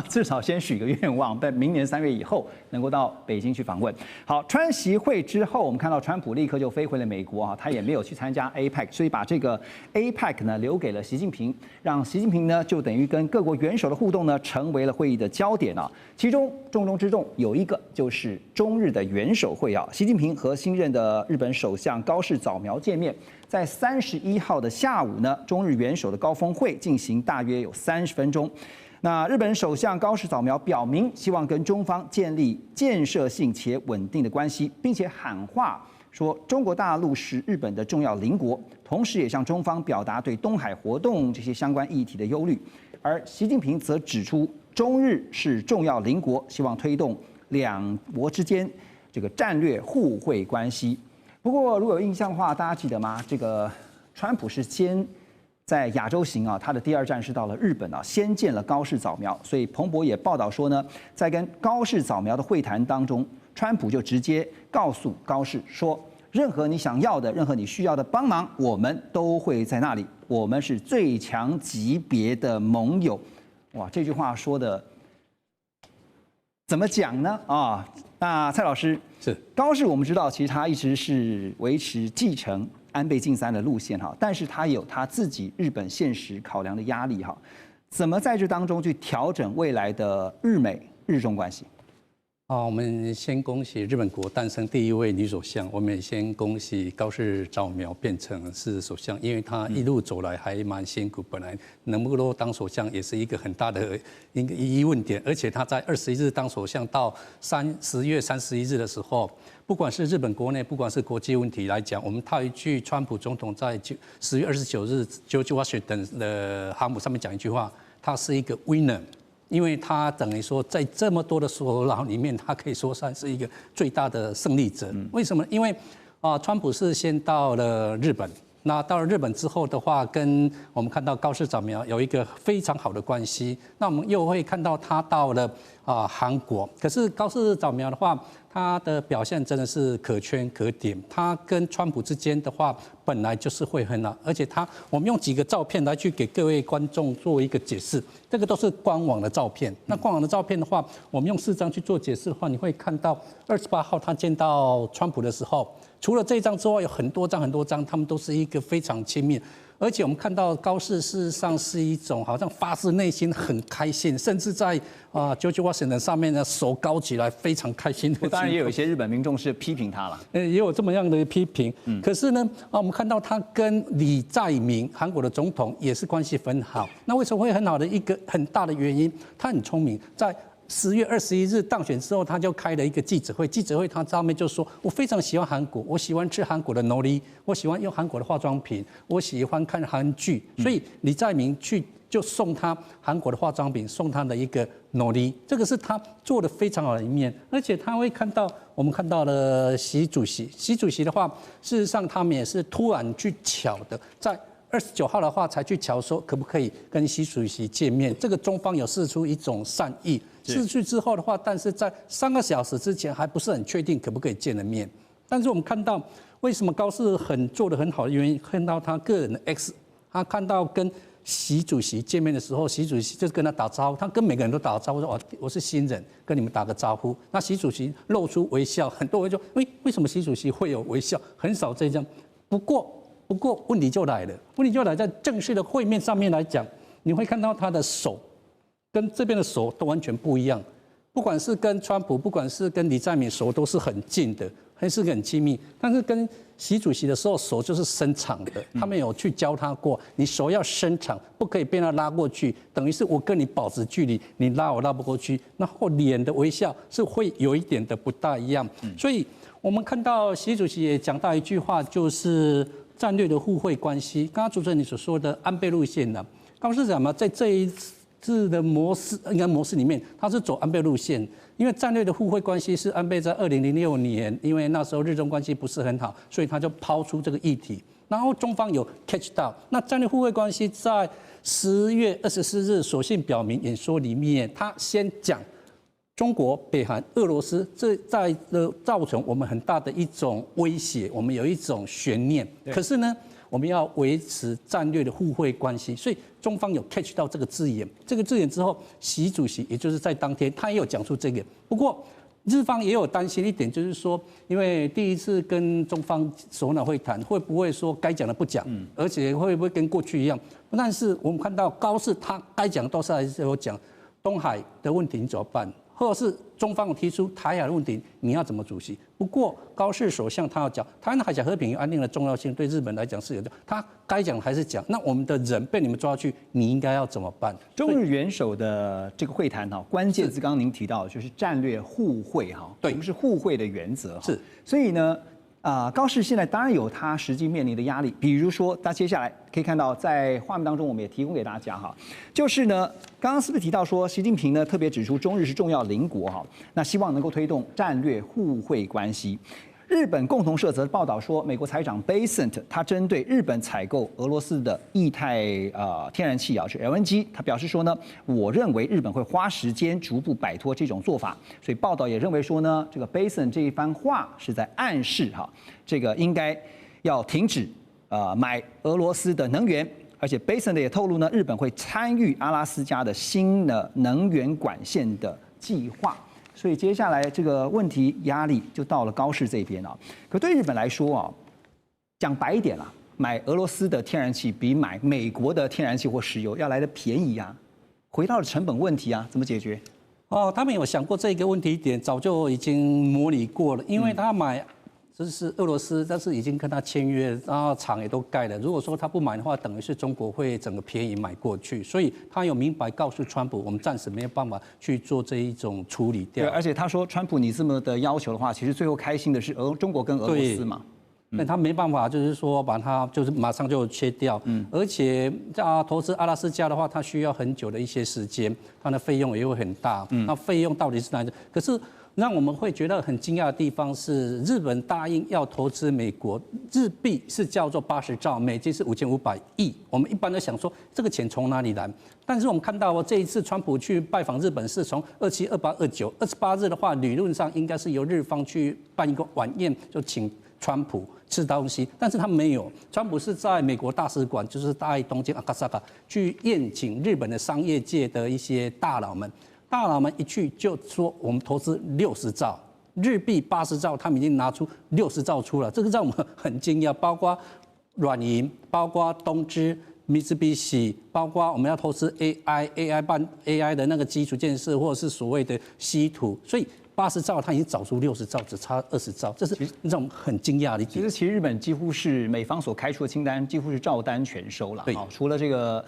至少先许个愿望，在明年3月以后能够到北京去访问。好，川习会之后，我们看到川普立刻就飞回了美国啊，他也没有去参加 APEC， 所以把这个 APEC 呢留给了习近平，让习近平呢就等于跟各国元首的互动呢成为了会议的焦点啊。其中重中之重有一个就是中日的元首会啊，习近平和新任的日本首相高市早苗见面。在31号的下午呢，中日元首的高峰会进行大约有30分钟。那日本首相高市早苗表明，希望跟中方建立建设性且稳定的关系，并且喊话说中国大陆是日本的重要邻国，同时也向中方表达对东海活动这些相关议题的忧虑。而习近平则指出，中日是重要邻国，希望推动两国之间这个战略互惠关系。不过，如果有印象的话，大家记得吗？这个川普是先在亚洲行啊，他的第2站是到了日本啊，先见了高市早苗。所以彭博也报道说呢，在跟高市早苗的会谈当中，川普就直接告诉高市说，任何你想要的、任何你需要的帮忙，我们都会在那里，我们是最强级别的盟友。哇，这句话说的怎么讲呢？啊，那蔡老师
是
高市，我们知道其实他一直是维持继承安倍晋三的路线哈，但是他有他自己日本现实考量的压力哈，怎么在这当中去调整未来的日美日中关系？
我们先恭喜日本国诞生第1位女首相，我们也先恭喜高市早苗变成是首相，因为她一路走来还蛮辛苦，本来能不能当首相也是一个很大的一个疑问点，而且她在21日当首相到10月31日的时候，不管是日本国内，不管是国际问题来讲，我们套一句川普总统在10月29日 George Washington 的航母上面讲一句话，他是一个 winner。因为他等于说，在这么多的首脑里面，他可以说算是一个最大的胜利者。为什么？因为川普是先到了日本，那到了日本之后的话，跟我们看到高市早苗有一个非常好的关系。那我们又会看到他到了韩国，可是高市早苗的话，他的表现真的是可圈可点。他跟川普之间的话，本来就是会很好，而且我们用几个照片来去给各位观众做一个解释。这个都是官网的照片。那官网的照片的话，我们用4张去做解释的话，你会看到28号他见到川普的时候，除了这一张之外，有很多张，他们都是一个非常亲密。而且我们看到高市事实上是一种好像发自内心很开心，甚至在George Washington 上面呢手高起来，非常开心的。
当然也有一些日本民众是批评他了，
也有这么样的批评。可是呢，我们看到他跟李在明韩国的总统也是关系很好。那为什么会很好的一个很大的原因，他很聪明，在10月21日当选之后，他就开了一个记者会。记者会他上面就说：“我非常喜欢韩国，我喜欢吃韩国的海苔，我喜欢用韩国的化妆品，我喜欢看韩剧。”所以李在明就送他韩国的化妆品，送他的一个海苔，这个是他做的非常好的一面。而且他会看到，我们看到了习主席的话，事实上他们也是突然去巧的在29号的话才去瞧说可不可以跟习主席见面，这个中方有释出一种善意。逝去之后的话，但是在3个小时之前还不是很确定可不可以见了面。但是我们看到为什么高市做得很好的原因，看到他个人的 X， 他看到跟习主席见面的时候，习主席就跟他打招呼，他跟每个人都打招呼说：“我是新人，跟你们打个招呼。”那习主席露出微笑，很多人就为什么习主席会有微笑？很少这样。不过问题就来了，在正式的会面上面来讲，你会看到他的手跟这边的手都完全不一样。不管是跟川普，不管是跟李在明，手都是很近的，还是很亲密。但是跟习主席的时候，手就是伸长的。他们有去教他过，你手要伸长，不可以被他拉过去，等于是我跟你保持距离，你拉我拉不过去。然后脸的微笑是会有一点的不大一样。所以我们看到习主席也讲到一句话，就是战略的互惠关系。刚刚主持人你所说的安倍路线呢，高市早苗在这一次的模式里面，他是走安倍路线，因为战略的互惠关系是安倍在2006年，因为那时候日中关系不是很好，所以他就抛出这个议题，然后中方有 catch 到。那战略互惠关系在10月24日所信表明演说里面，他先讲中国、北韩、俄罗斯，这造成我们很大的一种威胁，我们有一种悬念。可是呢，我们要维持战略的互惠关系，所以中方有 catch 到这个字眼。这个字眼之后，习主席也就是在当天，他也有讲出这个。不过日方也有担心一点，就是说，因为第一次跟中方首脑会谈，会不会说该讲的不讲，而且会不会跟过去一样？但是我们看到高市他该讲都是还是有讲，东海的问题你怎么办？或者是中方提出台海的问题，你要怎么主席？不过高市首相他要讲台湾的海峡和平与安定的重要性，对日本来讲是有的，他该讲还是讲。那我们的人被你们抓去，你应该要怎么办？
中日元首的这个会谈哈，关键字刚刚您提到就是战略互惠哈，
对，
是互惠的原则。
是，
所以呢。高市现在当然有他实际面临的压力，比如说，他接下来可以看到，在画面当中我们也提供给大家哈，就是呢，刚刚是不是提到说，习近平呢特别指出中日是重要邻国哈，那希望能够推动战略互惠关系。日本共同社则报道说，美国财长 Bessent 他针对日本采购俄罗斯的液态天然气是 LNG， 他表示说呢，我认为日本会花时间逐步摆脱这种做法。所以报道也认为说呢，这个 Bessent 这一番话是在暗示这个应该要停止买俄罗斯的能源。而且 Bessent 也透露呢，日本会参与阿拉斯加的新的能源管线的计划。所以接下来这个问题压力就到了高市这边啊。可对日本来说讲白一点啦，买俄罗斯的天然气比买美国的天然气或石油要来的便宜啊。回到了成本问题啊，怎么解决？
他们有想过这个问题点，早就已经模拟过了，因为他买。这是俄罗斯，但是已经跟他签约，然后厂也都盖了。如果说他不买的话，等于是中国会整个便宜买过去，所以他有明白告诉川普，我们暂时没有办法去做这一种处理掉。
对，而且他说，川普你这么的要求的话，其实最后开心的是中国跟俄罗斯嘛。
但他没办法，就是说把它就是马上就切掉。而且投资阿拉斯加的话，它需要很久的一些时间，它的费用也会很大。那费用到底是哪里？可是。让我们会觉得很惊讶的地方是，日本答应要投资美国，日币是叫做80兆，美金是5500亿。我们一般都想说，这个钱从哪里来？但是我们看到这一次川普去拜访日本，是从27、28、29、28日的话，理论上应该是由日方去办一个晚宴，就请川普吃东西，但是他没有。川普是在美国大使馆，就是在东京阿卡萨卡去宴请日本的商业界的一些大佬们。大佬们一去就说我们投资60兆日币80兆，他们已经拿出60兆出了，这个让我们很惊讶。包括软银，包括东芝、Mitsubishi，包括我们要投资 AI 办 AI 的那个基础建设，或者是所谓的稀土，所以80兆他已经找出60兆，只差20兆，这是让我们很惊讶的一点。
其实日本几乎是美方所开出的清单，几乎是照单全收了。除了这个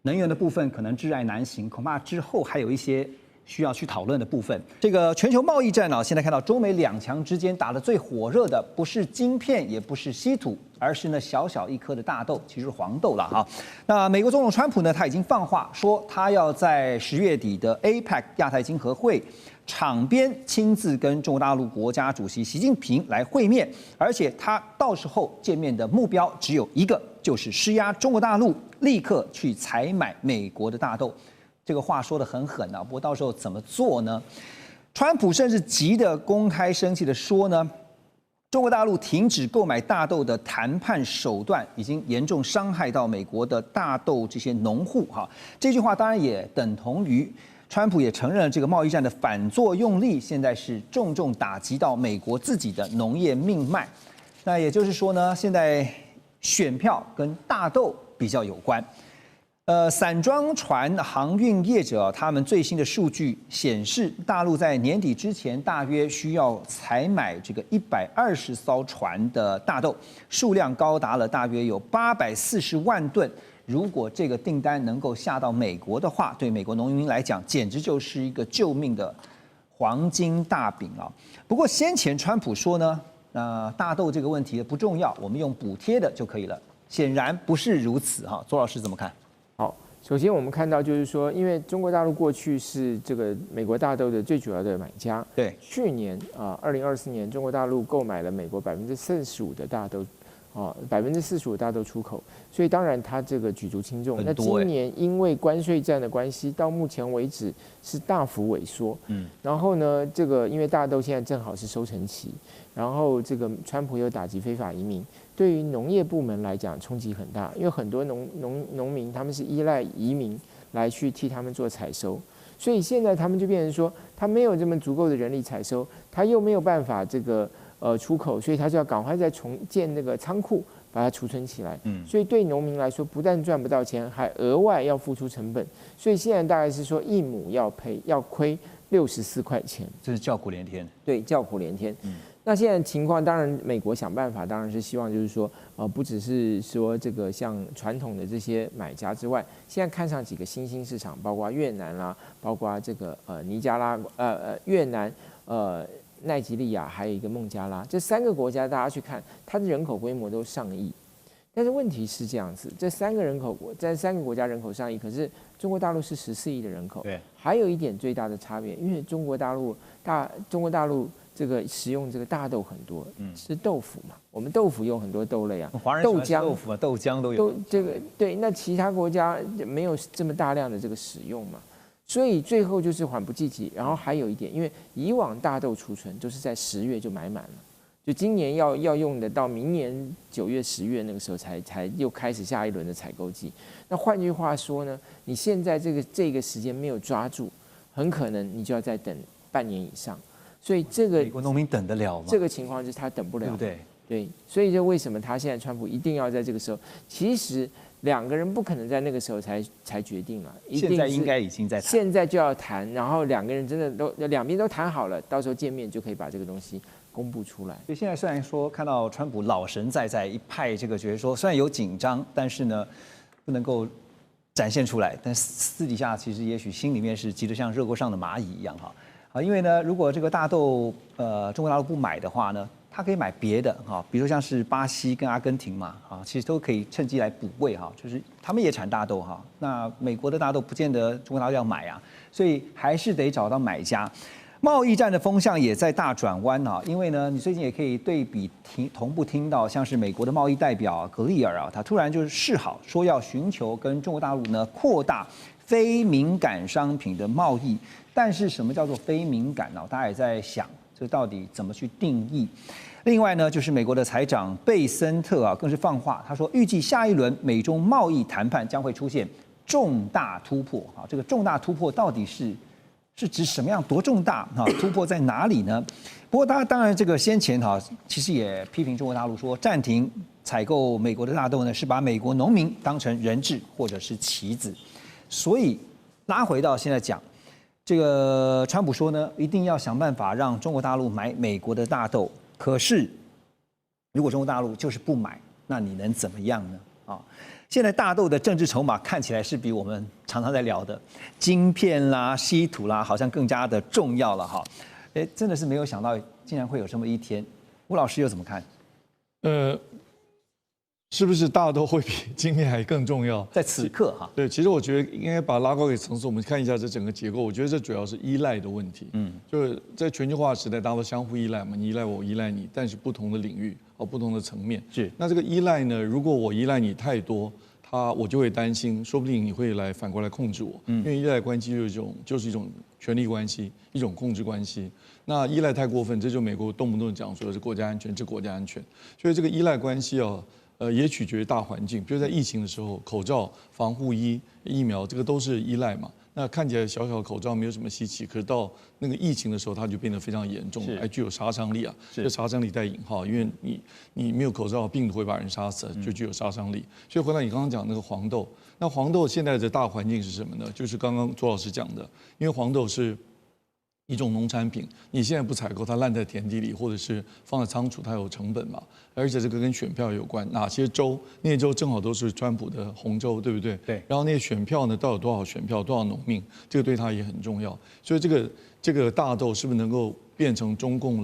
能源的部分可能窒碍难行，恐怕之后还有一些需要去讨论的部分。这个全球贸易战现在看到中美两强之间打得最火热的，不是晶片，也不是稀土，而是呢小小一颗的大豆，其实是黄豆了哈。那美国总统川普呢，他已经放话说，他要在10月底的 APEC 亚太经合会场边亲自跟中国大陆国家主席习近平来会面，而且他到时候见面的目标只有一个，就是施压中国大陆立刻去采买美国的大豆。这个话说得很狠啊，不过到时候怎么做呢？川普甚至急得公开生气的说呢，中国大陆停止购买大豆的谈判手段已经严重伤害到美国的大豆这些农户哈。这句话当然也等同于川普也承认了这个贸易战的反作用力，现在是重重打击到美国自己的农业命脉。那也就是说呢，现在选票跟大豆比较有关。散装船航运业者他们最新的数据显示，大陆在年底之前大约需要采买这个120艘船的大豆，数量高达了大约有840万吨。如果这个订单能够下到美国的话，对美国农民来讲，简直就是一个救命的黄金大饼啊！不过先前川普说呢，大豆这个问题不重要，我们用补贴的就可以了。显然不是如此哈，左老师怎么看？
好，首先我们看到就是说，因为中国大陆过去是这个美国大豆的最主要的买家，
对，
去年2024年中国大陆购买了美国45%的大豆。45%大豆出口，所以当然它这个举足轻重。那今年因为关税战的关系，到目前为止是大幅萎缩。然后呢，这个因为大豆现在正好是收成期，然后这个川普又打击非法移民，对于农业部门来讲冲击很大，因为很多农民他们是依赖移民来去替他们做采收，所以现在他们就变成说，他没有这么足够的人力采收，他又没有办法这个出口，所以他就要赶快再重建那个仓库，把它储存起来。所以对农民来说，不但赚不到钱，还额外要付出成本。所以现在大概是说一亩要亏64块钱，
这是叫苦连天。
对，叫苦连天。那现在情况，当然美国想办法，当然是希望就是说，不只是说这个像传统的这些买家之外，现在看上几个新兴市场，包括越南啦，包括这个尼加拉越南奈及利亚，还有一个孟加拉，这3个国家大家去看，它的人口规模都上亿。但是问题是这样子，这3个国家人口上亿，可是中国大陆是14亿的人口。
对，
还有一点最大的差别，因为中国大陆这个食用这个大豆很多，吃豆腐嘛，我们豆腐用很多豆类啊，
华人
豆浆、
豆腐啊、豆浆都有。
这个对，那其他国家没有这么大量的这个使用嘛，所以最后就是缓不济急。然后还有一点，因为以往大豆储存都是在10月就买满了。就今年要用的，到明年9月、10月那个时候才又开始下一轮的采购季。那换句话说呢，你现在这个时间没有抓住，很可能你就要再等半年以上。所以这个
美国农民等得了吗？
这个情况就是他等不了，
对不对？
对，所以就为什么他现在川普一定要在这个时候？其实2个人不可能在那个时候才决定了，
现在应该已经在谈，
现在就要谈，然后2个人真的都两边都谈好了，到时候见面就可以把这个东西公布出来。
所以现在虽然说看到川普老神在在，一派这个觉得说虽然有紧张，但是呢不能够展现出来，但私底下其实也许心里面是急得像热锅上的蚂蚁一样哈。啊，因为呢，如果这个大豆中国大陆不买的话呢，它可以买别的哈，比如说像是巴西跟阿根廷嘛，啊，其实都可以趁机来补位哈，就是他们也产大豆哈，那美国的大豆不见得中国大陆要买啊，所以还是得找到买家。贸易战的风向也在大转弯啊，因为呢，你最近也可以对比同步听到，像是美国的贸易代表格利尔啊，他突然就是示好，说要寻求跟中国大陆呢扩大非敏感商品的贸易。但是什么叫做非敏感呢？大家也在想，这到底怎么去定义？另外呢，就是美国的财长贝森特啊，更是放话，他说预计下一轮美中贸易谈判将会出现重大突破啊。这个重大突破到底是指什么样？多重大啊？突破在哪里呢？不过他当然这个先前哈，其实也批评中国大陆说暂停采购美国的大豆呢，是把美国农民当成人质或者是棋子。所以拉回到现在讲。这个川普说呢，一定要想办法让中国大陆买美国的大豆。可是，如果中国大陆就是不买，那你能怎么样呢？啊，现在大豆的政治筹码看起来是比我们常常在聊的晶片啦、稀土啦，好像更加的重要了哈。哎，真的是没有想到，竟然会有这么一天。吴老师又怎么看？
是不是大豆会比晶片还更重要？
在此刻哈，
对，其实我觉得应该把它拉高一个层次，我们看一下这整个结构。我觉得这主要是依赖的问题。就是在全球化时代，大家都相互依赖嘛，你依赖我，我依赖你，但是不同的领域不同的层面。
是。
那这个依赖呢，如果我依赖你太多，我就会担心，说不定你会反过来控制我。因为依赖关系就是一种权力关系，一种控制关系。那依赖太过分，这就美国动不动讲说是国家安全，这国家安全。所以这个依赖关系也取决于大环境，比如在疫情的时候，口罩、防护衣、疫苗，这个都是依赖嘛。那看起来小小的口罩没有什么稀奇，可是到那个疫情的时候，它就变得非常严重，还具有杀伤力啊。这杀伤力带引号，因为你没有口罩，病毒会把人杀死，就具有杀伤力。所以回到你刚刚讲那个黄豆，那黄豆现在的大环境是什么呢？就是刚刚周老师讲的，因为黄豆是一种农产品，你现在不采购，它烂在田地里，或者是放在仓储，它有成本嘛。而且这个跟选票有关，哪些州那些州正好都是川普的红州，对不对？
对。
然后那些选票呢，到底有多少选票，多少农民，这个对他也很重要。所以这个大豆是不是能够变成中共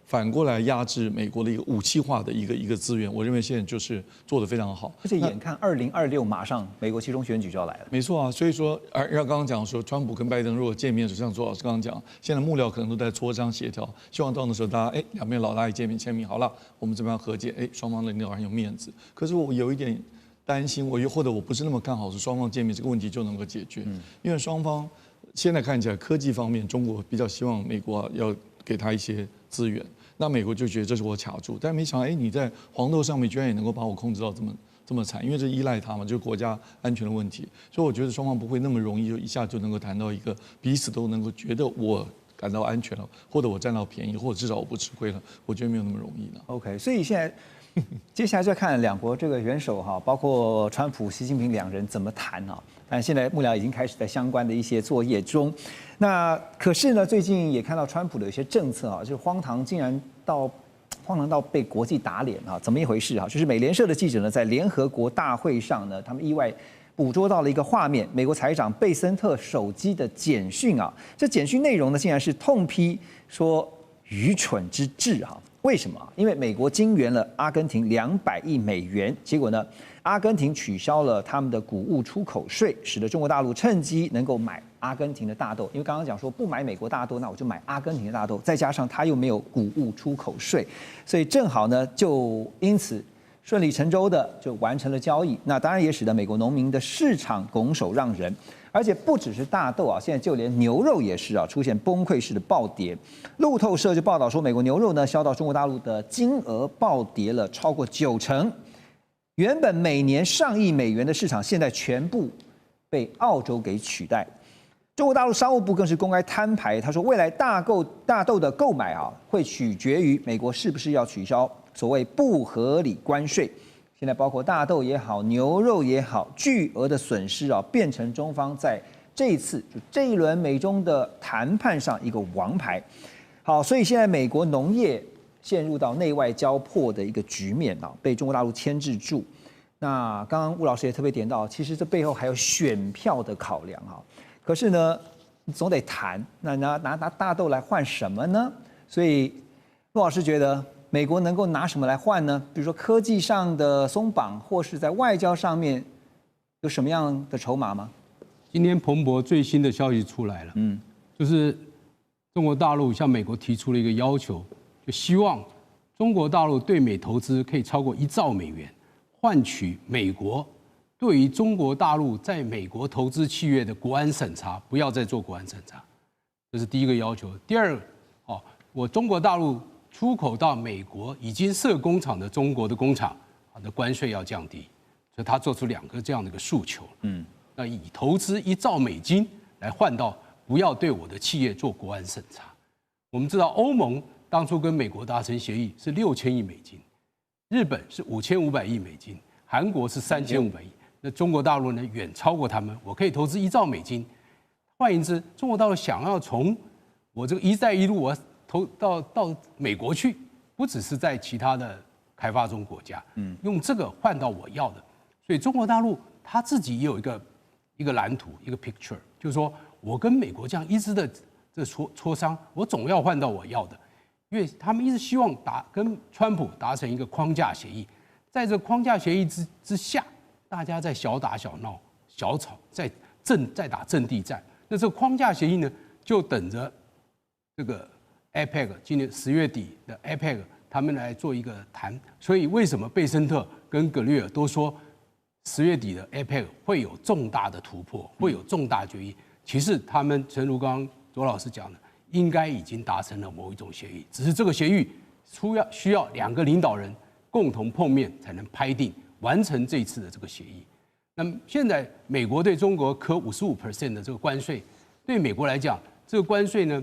反过来压制美国的一个武器化的一个资源？我认为现在就是做得非常好。
而且眼看2026马上美国期中选举就要来了。
没错啊，所以说刚刚讲说，川普跟拜登如果见面，就像周老师刚刚讲，现在幕僚可能都在磋商协调，希望到那时候大家两边老大一见面签名好了，我们这边和解，双方的领导人有面子。可是我有一点担心，或者我不是那么看好是双方见面这个问题就能够解决，因为双方现在看起来科技方面，中国比较希望美国要给他一些资源。那美国就觉得这是我卡住，但没想到，哎，你在黄豆上面居然也能够把我控制到这么惨，因为这依赖它嘛，就是国家安全的问题。所以我觉得双方不会那么容易就一下就能够谈到一个彼此都能够觉得我感到安全了，或者我占到便宜，或者至少我不吃亏了。我觉得没有那么容易的。
OK， 所以现在接下来就要看两国这个元首哈，包括川普、习近平两人怎么谈啊。但现在幕僚已经开始在相关的一些作业中。那可是呢，最近也看到川普的有些政策啊，就是荒唐到被国际打脸啊，怎么一回事啊？就是美联社的记者呢，在联合国大会上呢，他们意外捕捉到了一个画面，美国财长贝森特手机的简讯啊，这简讯内容呢，竟然是痛批说愚蠢之至啊！为什么？因为美国金援了阿根廷200亿美元，结果呢，阿根廷取消了他们的谷物出口税，使得中国大陆趁机能够买阿根廷的大豆。因为刚刚讲说不买美国大豆，那我就买阿根廷的大豆，再加上它又没有谷物出口税，所以正好呢，就因此顺理成章的就完成了交易。那当然也使得美国农民的市场拱手让人。而且不只是大豆啊，现在就连牛肉也是啊，出现崩溃式的暴跌。路透社就报道说，美国牛肉呢销到中国大陆的金额暴跌了超过90%，原本每年上亿美元的市场，现在全部被澳洲给取代。中国大陆商务部更是公开摊牌，他说未来大豆的购买啊，会取决于美国是不是要取消所谓不合理关税。现在包括大豆也好，牛肉也好，巨额的损失啊，变成中方在这一次就这一轮美中的谈判上一个王牌。好，所以现在美国农业陷入到内外交迫的一个局面啊，被中国大陆牵制住。那刚刚吴老师也特别点到，其实这背后还有选票的考量啊。可是呢，总得谈，那拿大豆来换什么呢？所以陆老师觉得，美国能够拿什么来换呢？比如说科技上的松绑，或是在外交上面有什么样的筹码吗？
今天彭博最新的消息出来了，就是中国大陆向美国提出了一个要求，就希望中国大陆对美投资可以超过1兆美元，换取美国对于中国大陆在美国投资企业的国安审查，不要再做国安审查，这是第一个要求。第二个，我中国大陆出口到美国已经设工厂的中国的工厂的关税要降低，所以他做出2个这样的一个诉求。那以投资1兆美金来换到不要对我的企业做国安审查。我们知道欧盟当初跟美国达成协议是6000亿美金，日本是5500亿美金，韩国是3500亿。那中国大陆呢远超过他们，我可以投资1兆美金。换言之，中国大陆想要从我这个一带一路我投到美国去，不只是在其他的开发中国家，用这个换到我要的。所以中国大陆他自己也有一个蓝图，一个 picture， 就是说我跟美国这样一直的这磋商，我总要换到我要的，因为他们一直希望跟川普达成一个框架协议，在这框架协议之下，大家在小打小闹、小吵，在打阵地战。那这个框架协议呢，就等着这个 APEC 今年10月底的 APEC 他们来做一个谈。所以为什么贝森特跟葛略尔都说10月底的 APEC 会有重大的突破，会有重大决议？其实他们诚如刚刚左老师讲的，应该已经达成了某一种协议，只是这个协议需要2个领导人共同碰面才能拍定完成这一次的这个协议。那么现在美国对中国科55% 的这个关税，对美国来讲，这个关税呢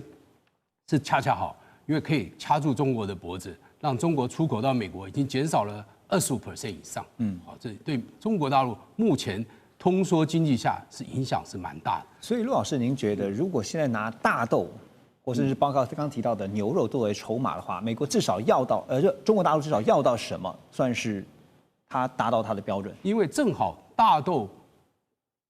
是恰恰好，因为可以掐住中国的脖子，让中国出口到美国已经减少了25% 以上。好，这对中国大陆目前通缩经济下影响是蛮大的。
所以陆老师，您觉得如果现在拿大豆，或者是包括刚刚提到的牛肉作为筹码的话，美国至少要到，中国大陆至少要到什么算是它达到它的标准？
因为正好大豆，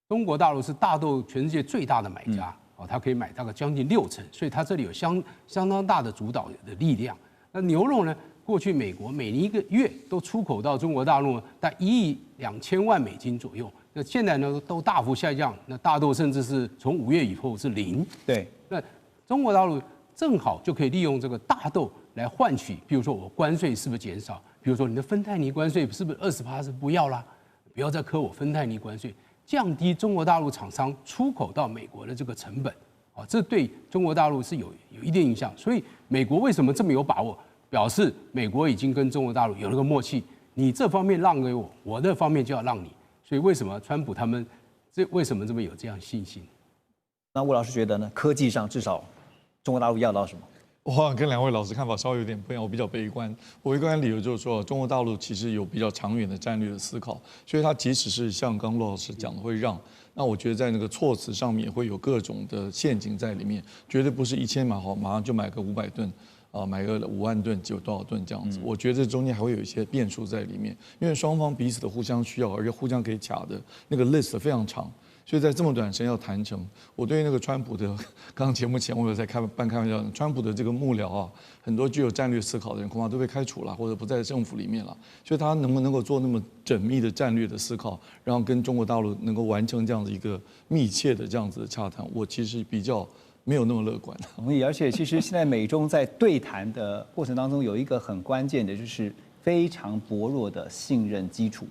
中国大陆是大豆全世界最大的买家，它可以买大概将近60%，所以它这里有相当大的主导的力量。那牛肉呢？过去美国每一个月都出口到中国大陆大概1亿2千万美金左右，那现在呢都大幅下降。那大豆甚至是从5月以后是0。
对，
那中国大陆正好就可以利用这个大豆来换取，比如说我关税是不是减少？比如说你的芬太尼关税是不是20%是不要啦？不要再科我芬太尼关税，降低中国大陆厂商出口到美国的这个成本。这对中国大陆是有一定影响。所以美国为什么这么有把握？表示美国已经跟中国大陆有了个默契，你这方面让给我，我那方面就要让你。所以为什么川普他们为什么这么有这样信心？
那吴老师觉得呢？科技上至少中国大陆要到什么？
我跟两位老师看法稍微有点不一样，我比较悲观。我悲观的理由就是说，中国大陆其实有比较长远的战略的思考，所以它即使是像刚陆老师讲的会让，那我觉得在那个措辞上面会有各种的陷阱在里面，绝对不是1000马好马上就买个500吨。买个5万吨就有多少吨这样子，我觉得这中间还会有一些变数在里面，因为双方彼此的互相需要，而且互相可以卡的那个 list 非常长，所以在这么短时间要谈成，我对那个川普的，刚刚节目前我有在开玩笑，川普的这个幕僚啊，很多具有战略思考的人恐怕都被开除了，或者不在政府里面了，所以他能不能够做那么缜密的战略的思考，然后跟中国大陆能够完成这样子一个密切的这样子的洽谈，我其实比较没有那么乐观。
同意，而且其实现在美中在对谈的过程当中，有一个很关键的，就是非常薄弱的信任基础。